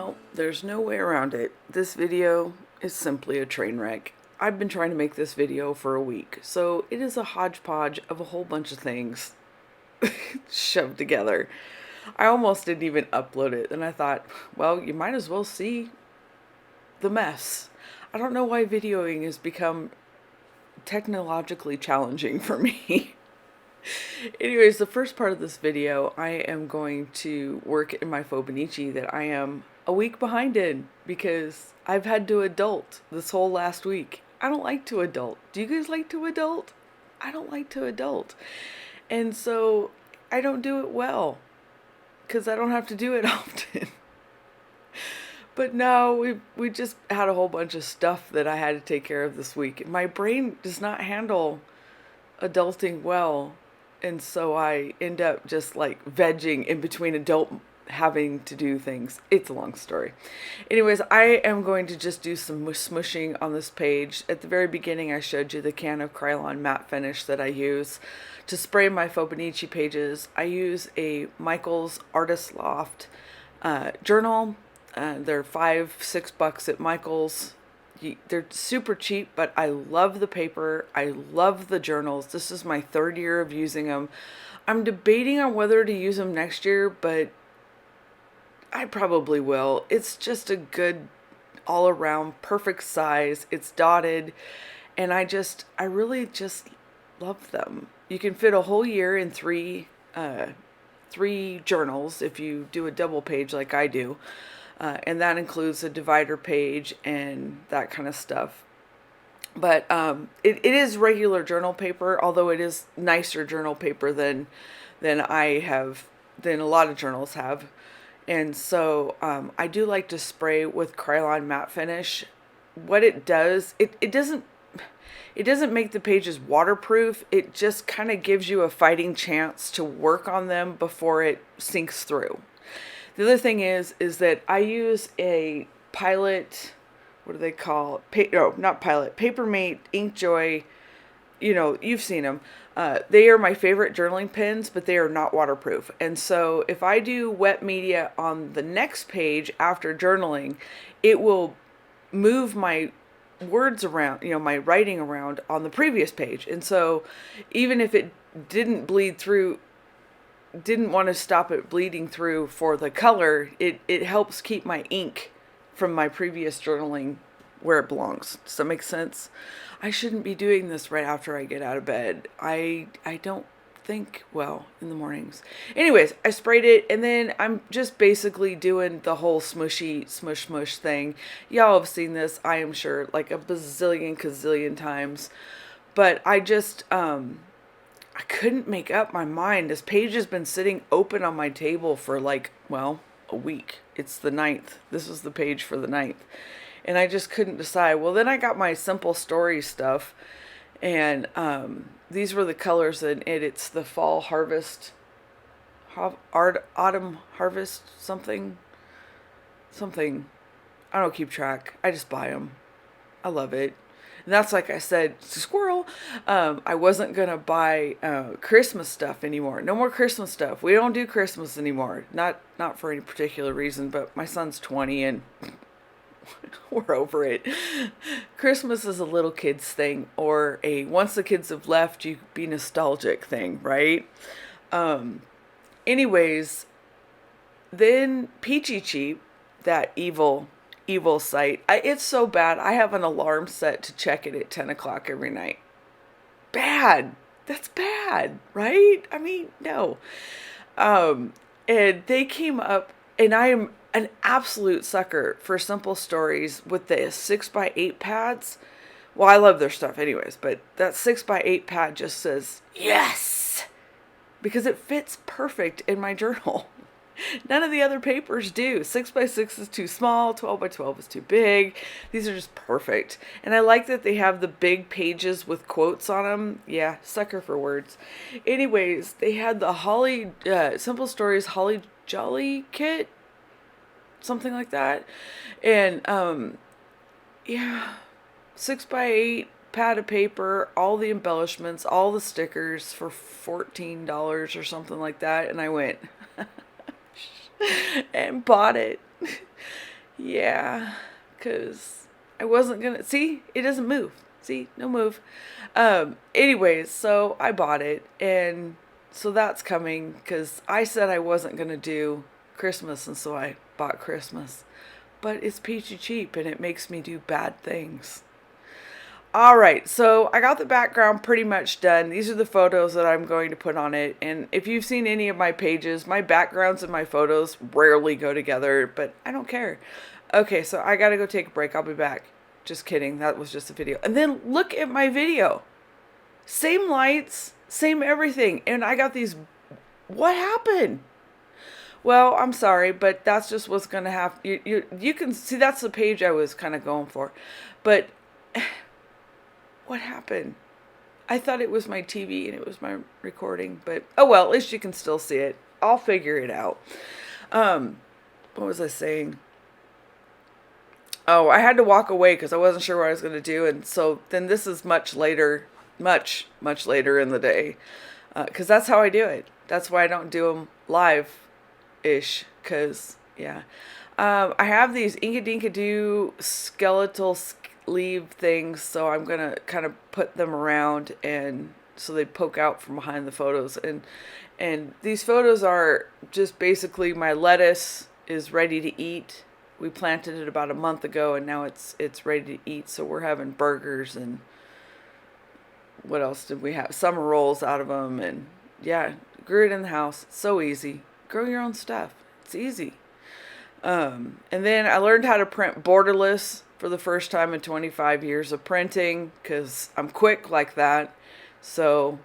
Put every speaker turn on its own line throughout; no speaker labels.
Well, there's no way around it. This video is simply a train wreck. I've been trying to make this video for a week, so it is a hodgepodge of a whole bunch of things shoved together. I almost didn't even upload it, and I thought, well, you might as well see the mess. I don't know why videoing has become technologically challenging for me. Anyways, the first part of this video, I am going to work in my fauxbonichi that I am a week behind in because I've had to adult this whole last week. I don't like to adult. Do you guys like to adult? I don't like to adult. And so I don't do it well because I don't have to do it often. But no, we just had a whole bunch of stuff that I had to take care of this week. My brain does not handle adulting well. And so I end up just like vegging in between adult having to do things. It's a long story. Anyways, I am going to just do some smushing on this page. At the very beginning, I showed you the can of Krylon matte finish that I use to spray my fauxbonichi pages. I use a Michaels Artist Loft journal. They're $5-6 at Michaels. They're super cheap, but I love the paper. I love the journals. This is my third year of using them. I'm debating on whether to use them next year, but I probably will. It's just a good all around perfect size. It's dotted, and I really just love them. You can fit a whole year in three journals if you do a double page like I do. And that includes a divider page and that kind of stuff. But it is regular journal paper, although it is nicer journal paper than a lot of journals have. And so I do like to spray with Krylon matte finish. What it does, it doesn't make the pages waterproof. It just kind of gives you a fighting chance to work on them before it sinks through. The other thing is that I use a Pilot, what do they call it? Not Pilot, Papermate Inkjoy. You know, you've seen them. They are my favorite journaling pens, but they are not waterproof. And so if I do wet media on the next page after journaling, it will move my words around, my writing around on the previous page. And so even if it didn't want to stop it bleeding through for the color, it helps keep my ink from my previous journaling where it belongs. Does that make sense? I shouldn't be doing this right after I get out of bed. I don't think well in the mornings. Anyways, I sprayed it, and then I'm just basically doing the whole smushy smush thing. Y'all have seen this, I am sure, like a gazillion times. But I just I couldn't make up my mind. This page has been sitting open on my table for a week. It's the 9th. This was the page for the 9th. And I just couldn't decide. Well, then I got my simple story stuff. And these were the colors in it. It's the fall harvest, autumn harvest, something. I don't keep track. I just buy them. I love it. And that's, like I said, squirrel. I wasn't going to buy Christmas stuff anymore. No more Christmas stuff. We don't do Christmas anymore. Not for any particular reason, but my son's 20 and we're over it. Christmas is a little kids thing, or a once the kids have left, you be nostalgic thing, right? Anyways, then Peachy Cheap, that evil site. It's so bad. I have an alarm set to check it at 10 o'clock every night. Bad. That's bad, right? I mean, no. And they came up, and I am an absolute sucker for simple stories with the 6x8 pads. Well, I love their stuff anyways, but that 6x8 pad just says, yes! Because it fits perfect in my journal. None of the other papers do. 6x6 is too small. 12x12 is too big. These are just perfect. And I like that they have the big pages with quotes on them. Yeah, sucker for words. Anyways, they had the Holly, Simple Stories Holly Jolly kit. Something like that. And, yeah, 6x8 pad of paper, all the embellishments, all the stickers for $14 or something like that. And I went... and bought it. Yeah, because I wasn't gonna see, it doesn't move. See, no move. Anyways, so I bought it, and so that's coming because I said I wasn't gonna do Christmas, and so I bought Christmas. But it's peachy cheap, and it makes me do bad things. All right, so I got the background pretty much done. These are the photos that I'm going to put on it. And if you've seen any of my pages, my backgrounds and my photos rarely go together, but I don't care. Okay, so I gotta go take a break. I'll be back. Just kidding. That was just a video. And then look at my video. Same lights, same everything. And I got these. What happened? Well, I'm sorry, but that's just what's gonna happen. You can see that's the page I was kind of going for, but what happened? I thought it was my TV and it was my recording, but oh well, at least you can still see it. I'll figure it out. What was I saying? Oh, I had to walk away because I wasn't sure what I was going to do, and so then this is much later, much later in the day, because that's how I do it. That's why I don't do them live-ish, because yeah, I have these Inkadinka-Doo skeletal sleeve things, so I'm gonna kind of put them around, and so they poke out from behind the photos, and these photos are just basically my lettuce is ready to eat. We planted it about a month ago, and now it's ready to eat. So we're having burgers, and what else did we have? Summer rolls out of them, and yeah, grew it in the house. It's so easy. Grow your own stuff. It's easy. And then I learned how to print borderless for the first time in 25 years of printing because I'm quick like that. So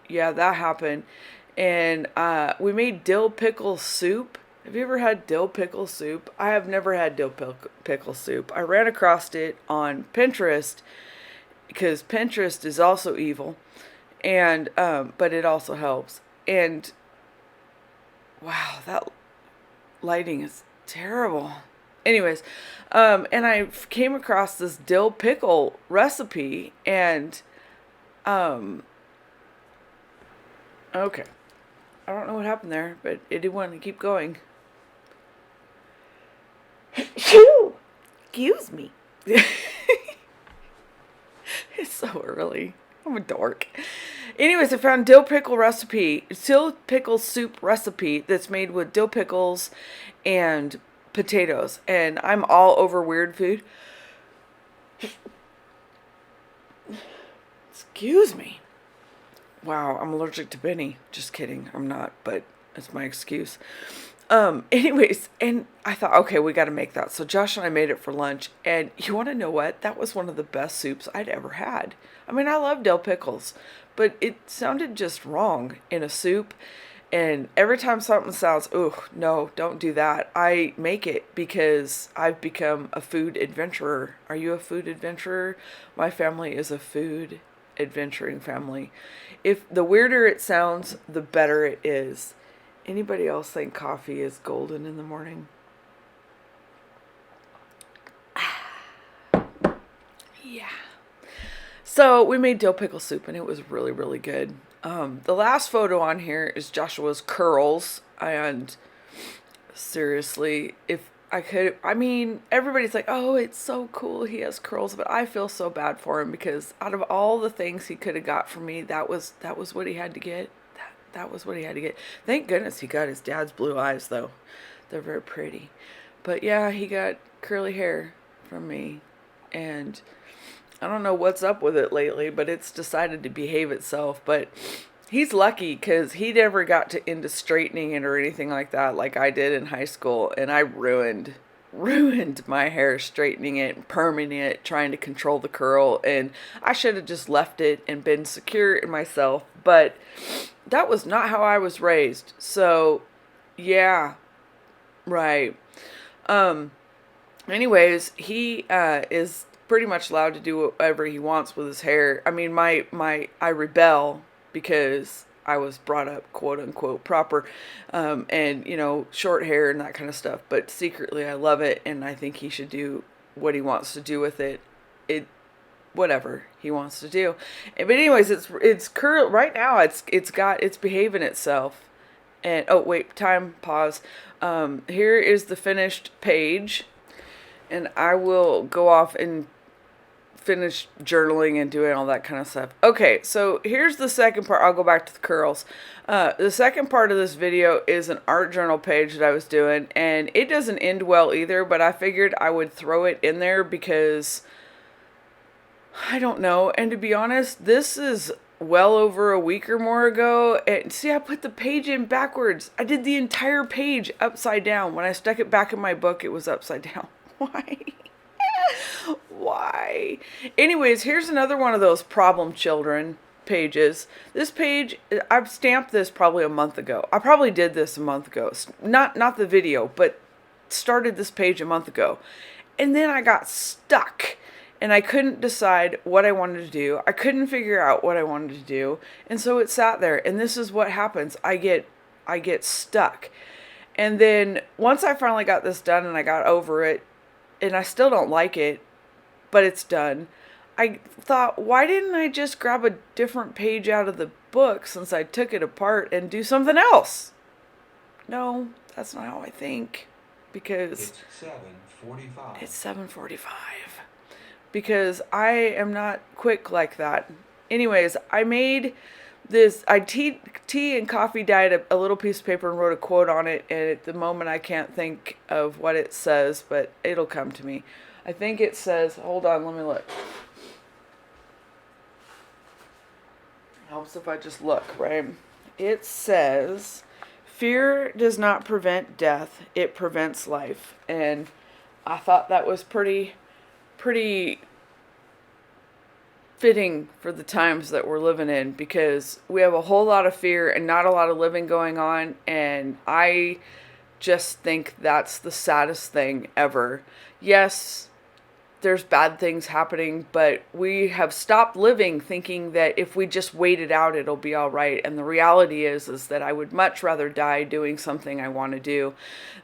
yeah, that happened. And we made dill pickle soup. Have you ever had dill pickle soup? I have never had dill pickle soup. I ran across it on Pinterest because Pinterest is also evil, and but it also helps. And wow, that lighting is terrible. Anyways, and I came across this dill pickle recipe, and okay, I don't know what happened there, but it did want to keep going. Excuse me. It's so early. I'm a dork. Anyways, I found dill pickle soup recipe that's made with dill pickles and potatoes. And I'm all over weird food. Excuse me. Wow, I'm allergic to Benny. Just kidding. I'm not, but that's my excuse. Anyways, and I thought, okay, we got to make that. So Josh and I made it for lunch, and you want to know what? That was one of the best soups I'd ever had. I mean, I love dill pickles, but it sounded just wrong in a soup. And every time something sounds, oh, no, don't do that, I make it because I've become a food adventurer. Are you a food adventurer? My family is a food adventuring family. If the weirder it sounds, the better it is. Anybody else think coffee is golden in the morning? Yeah. So we made dill pickle soup, and it was really, really good. The last photo on here is Joshua's curls, and seriously, if I could, I mean, everybody's like, oh, it's so cool he has curls, but I feel so bad for him because out of all the things he could have got from me, that was what he had to get. That was what he had to get. Thank goodness he got his dad's blue eyes, though. They're very pretty. But yeah, he got curly hair from me, and I don't know what's up with it lately, but it's decided to behave itself. But he's lucky because he never got into straightening it or anything like that like I did in high school, and I ruined my hair straightening it and perming it, trying to control the curl, and I should have just left it and been secure in myself, but that was not how I was raised. So yeah, right. Anyways, he is pretty much allowed to do whatever he wants with his hair. I mean, I rebel because I was brought up quote unquote proper, and short hair and that kind of stuff, but secretly I love it, and I think he should do what he wants to do with it. Whatever he wants to do. But anyways, it's current right now. It's behaving itself. And oh wait, pause. Here is the finished page. and I will go off and finish journaling and doing all that kind of stuff. Okay, so here's the second part. I'll go back to the curls. The second part of this video is an art journal page that I was doing, and it doesn't end well either, but I figured I would throw it in there because I don't know. And to be honest, this is well over a week or more ago. And see, I put the page in backwards. I did the entire page upside down. When I stuck it back in my book, it was upside down. Why? Why? Anyways, here's another one of those problem children pages. This page, I've stamped this probably a month ago. I probably did this a month ago. Not the video, but started this page a month ago. And then I got stuck. And I couldn't decide what I wanted to do. I couldn't figure out what I wanted to do. And so it sat there. And this is what happens. I get stuck. And then once I finally got this done and I got over it, and I still don't like it, but it's done, I thought, why didn't I just grab a different page out of the book since I took it apart and do something else? No, that's not how I think. Because
it's 7:45.
It's 7:45. Because I am not quick like that. Anyways, I made this, I tea and coffee dyed a little piece of paper and wrote a quote on it, and at the moment I can't think of what it says, but it'll come to me. I think it says, hold on, let me look. Helps if I just look, right? It says, fear does not prevent death, it prevents life. And I thought that was pretty fitting for the times that we're living in, because we have a whole lot of fear and not a lot of living going on, and I just think that's the saddest thing ever. Yes, there's bad things happening, but we have stopped living thinking that if we just wait it out, it'll be all right. And the reality is that I would much rather die doing something I want to do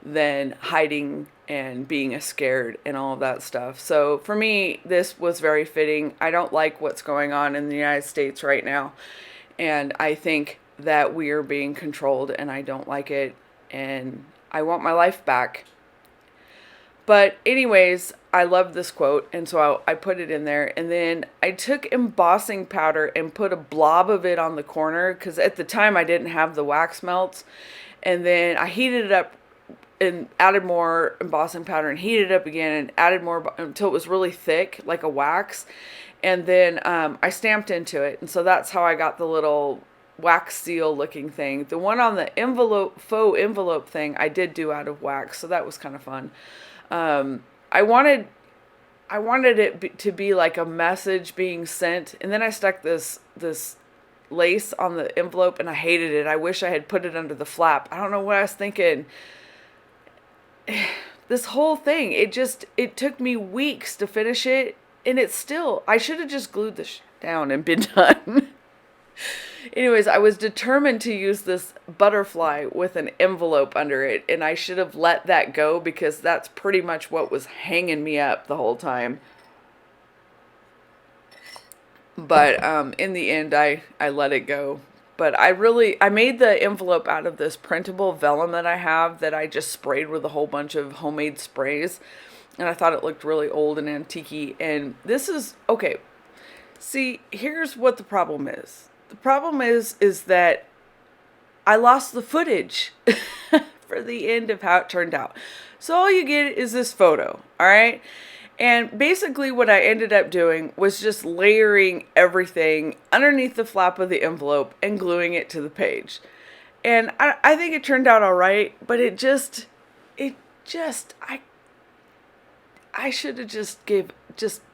than hiding and being scared and all of that stuff. So for me, this was very fitting. I don't like what's going on in the United States right now. And I think that we are being controlled, and I don't like it. And I want my life back. But anyways, I love this quote, and so I put it in there. And then I took embossing powder and put a blob of it on the corner, because at the time I didn't have the wax melts. And then I heated it up and added more embossing powder and heated it up again and added more until it was really thick, like a wax. And then I stamped into it. And so that's how I got the little wax seal looking thing. The one on the envelope, faux envelope thing, I did do out of wax, so that was kind of fun. I wanted it to be like a message being sent, and then I stuck this lace on the envelope, and I hated it. I wish I had put it under the flap. I don't know what I was thinking. This whole thing, it took me weeks to finish it, and I should have just glued this down and been done. Anyways, I was determined to use this butterfly with an envelope under it, and I should have let that go, because that's pretty much what was hanging me up the whole time. But in the end, I let it go. But I made the envelope out of this printable vellum that I have that I just sprayed with a whole bunch of homemade sprays. And I thought it looked really old and antique-y. And this is, okay, see, here's what the problem is. The problem is that I lost the footage for the end of how it turned out. So all you get is this photo, all right? And basically what I ended up doing was just layering everything underneath the flap of the envelope and gluing it to the page. And I think it turned out all right, but I should have just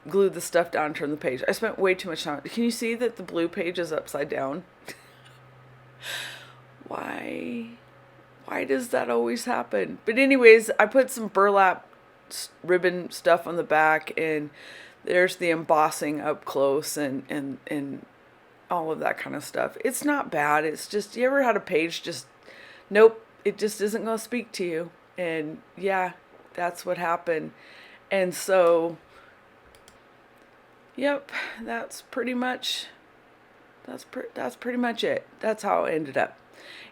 glued the stuff down and turned the page. I spent way too much time. Can you see that the blue page is upside down? Why does that always happen? But anyways, I put some burlap ribbon stuff on the back, and there's the embossing up close and all of that kind of stuff. It's not bad. It's just, you ever had a page just, nope, it just isn't going to speak to you. And yeah, that's what happened. And so, yep, that's pretty much it. That's how it ended up.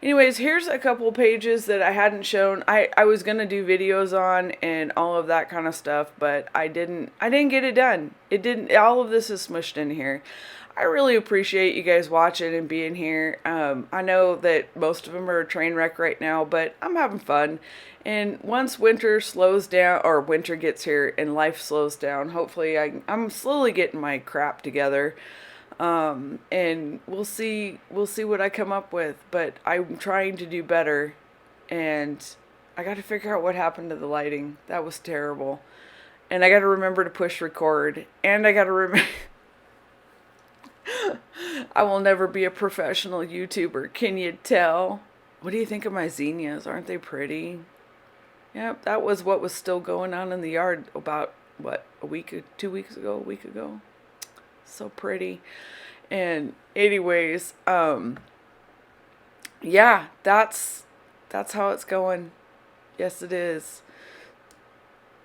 Anyways, here's a couple pages that I hadn't shown. I was gonna do videos on and all of that kind of stuff, but I didn't get it done. It didn't, all of this is smushed in here. I really appreciate you guys watching and being here. I know that most of them are a train wreck right now, but I'm having fun. And once winter slows down, or winter gets here and life slows down, hopefully I'm slowly getting my crap together. And we'll see what I come up with, but I'm trying to do better, and I got to figure out what happened to the lighting. That was terrible. And I got to remember to push record, and I got to remember I will never be a professional YouTuber. Can you tell? What do you think of my zinnias? Aren't they pretty? Yep, that was what was still going on in the yard about, what, a week, 2 weeks ago, a week ago. So pretty. And anyways, yeah, that's how it's going. Yes, it is.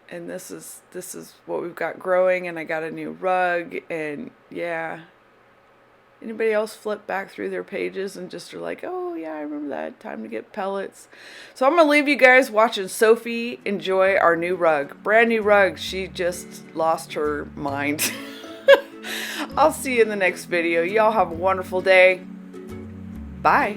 And this is what we've got growing, and I got a new rug, and yeah. Anybody else flip back through their pages and just are like, oh yeah, I remember that, time to get pellets. So I'm gonna leave you guys watching Sophie enjoy our new rug. Brand new rug. She just lost her mind. I'll see you in the next video. Y'all have a wonderful day. Bye.